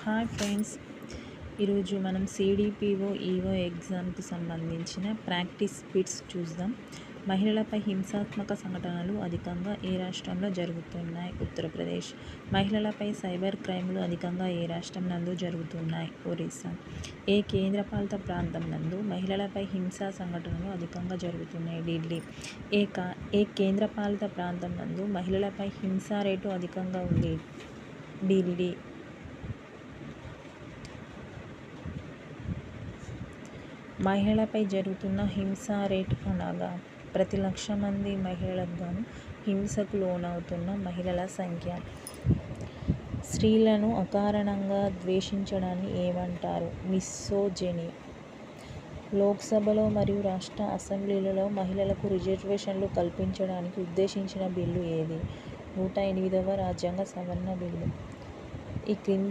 Hi friends, ఈరోజు మనం CDPO EO ఎగ్జామ్కి సంబంధించిన ప్రాక్టీస్ బిట్స్ చూద్దాం. మహిళలపై హింసాత్మక సంఘటనలు అధికంగా ఏ రాష్ట్రంలో జరుగుతున్నాయి? ఉత్తరప్రదేశ్. మహిళలపై సైబర్ క్రైమ్లు అధికంగా ఏ రాష్ట్రం నందు జరుగుతున్నాయి? ఒరిస్సా. ఏ కేంద్రపాలిత ప్రాంతం నందు మహిళలపై హింసా సంఘటనలు అధికంగా జరుగుతున్నాయి? ఢిల్లీ. ఏ కేంద్రపాలిత ప్రాంతం నందు మహిళలపై హింసా రేటు అధికంగా ఉంది? ఢిల్లీ. మహిళలపై జరుగుతున్న హింసా రేట్ అనగా ప్రతి 1,00,000 మంది మహిళలకు గాను హింసకు లోనవుతున్న మహిళల సంఖ్య. స్త్రీలను అకారణంగా ద్వేషించడాన్ని ఏమంటారు? మిసోజిని. లోక్సభలో మరియు రాష్ట్ర అసెంబ్లీలలో మహిళలకు రిజర్వేషన్లు కల్పించడానికి ఉద్దేశించిన బిల్లు ఏది? 108వ రాజ్యాంగ సవరణ బిల్లు. ఈ క్రింది